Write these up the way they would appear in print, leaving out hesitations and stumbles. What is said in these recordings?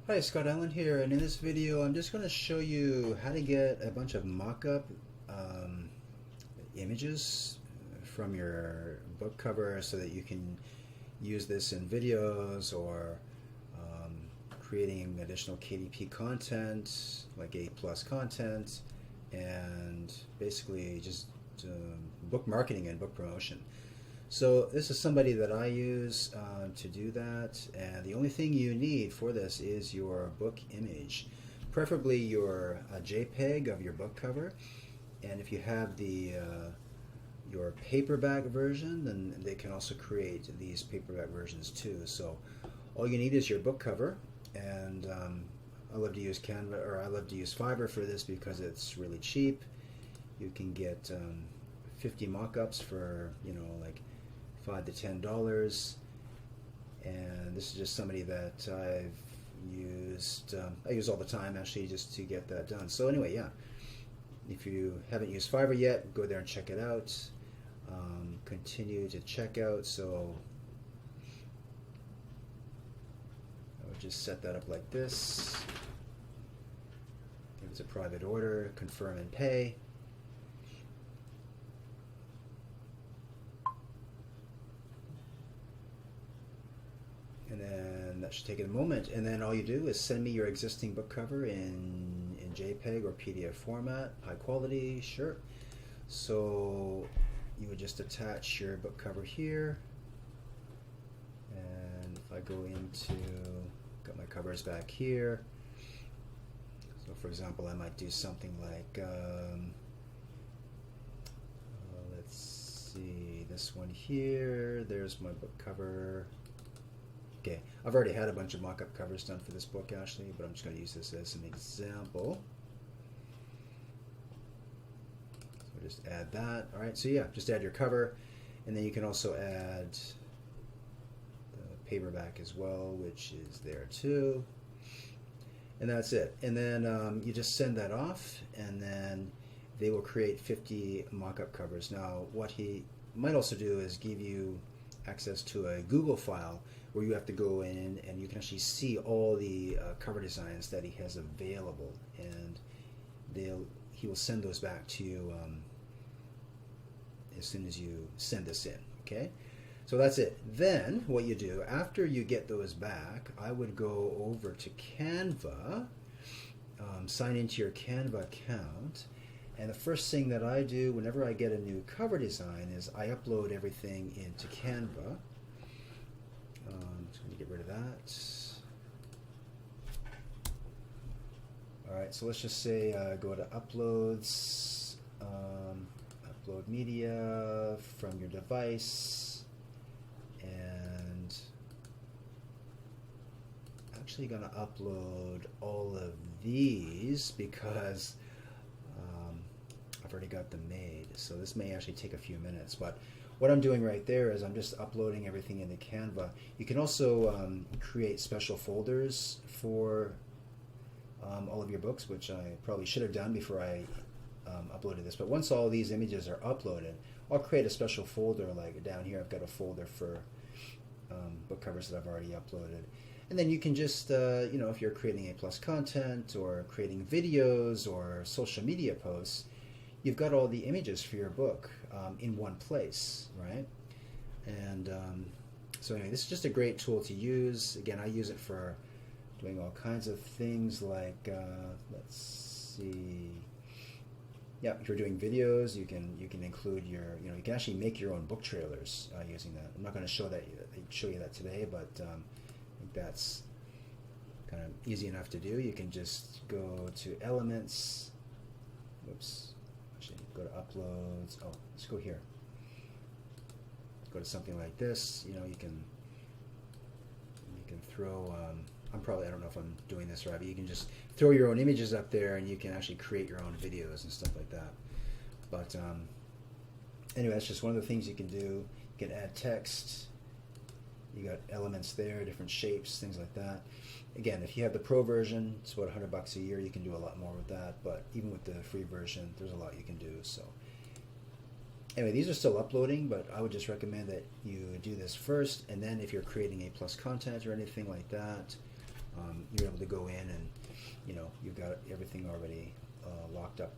Hi, Scott Allan here, and in this video I'm just going to show you how to get a bunch of mock-up um, images from your book cover so that you can use this in videos or creating additional KDP content like A+ content, and basically just book marketing and book promotion. So this is somebody that I use to do that, and the only thing you need for this is your book image, preferably your JPEG of your book cover. And if you have the your paperback version, then they can also create these paperback versions too. So all you need is your book cover, and I love to use Canva, or I love to use Fiverr for this because it's really cheap. You can get 50 mock-ups for like $5 to $10, and this is just somebody that I've used. I use all the time actually just to get that done. So anyway, yeah, if you haven't used Fiverr yet, go there and check it out. Continue to check out. So I would just set that up like this. If it's a private order, confirm and pay. And then that should take a moment, and then all you do is send me your existing book cover in JPEG or PDF format, high quality, sure. So you would just attach your book cover here, and if I go into, got my covers back here, so for example I might do something like, let's see, this one here, there's my book cover. Okay, I've already had a bunch of mock-up covers done for this book actually, but I'm just going to use this as an example. So just add that. Alright, so yeah, just add your cover, and then you can also add the paperback as well, which is there too. And that's it. And then you just send that off, and then they will create 50 mock-up covers. Now, what he might also do is give you access to a Google file where you have to go in and you can actually see all the cover designs that he has available, and he will send those back to you as soon as you send this in. Okay, so that's it. Then what you do after you get those back, I would go over to Canva, sign into your Canva account, and the first thing that I do whenever I get a new cover design is I upload everything into Canva. I'm just going to get rid of that. Alright, so let's just say go to Uploads, Upload Media from your device, and I'm actually going to upload all of these because I've already got them made, so this may actually take a few minutes, but what I'm doing right there is I'm just uploading everything into Canva. You can also create special folders for all of your books, which I probably should have done before I uploaded this, but once all these images are uploaded, I'll create a special folder. Like down here I've got a folder for book covers that I've already uploaded. And then you can just, if you're creating A+ content or creating videos or social media posts, you've got all the images for your book in one place, right? And so anyway, this is just a great tool to use. Again, I use it for doing all kinds of things like, let's see, yeah, if you're doing videos, you can include your, you can actually make your own book trailers using that. I'm not going to show you that today, but I think that's kind of easy enough to do. You can just go to Elements, whoops, actually go to Uploads, oh, let's go here. Go to something like this, you can throw, I don't know if I'm doing this right, but you can just throw your own images up there, and you can actually create your own videos and stuff like that. But anyway, that's just one of the things you can do. You can add text. You got elements there, different shapes, things like that. Again, if you have the pro version, it's about $100 a year. You can do a lot more with that, but even with the free version, there's a lot you can do. So anyway, these are still uploading, but I would just recommend that you do this first, and then if you're creating A+ content or anything like that, you're able to go in and you've got everything already locked up,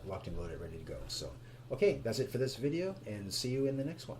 locked and loaded, ready to go. So okay, that's it for this video, and see you in the next one.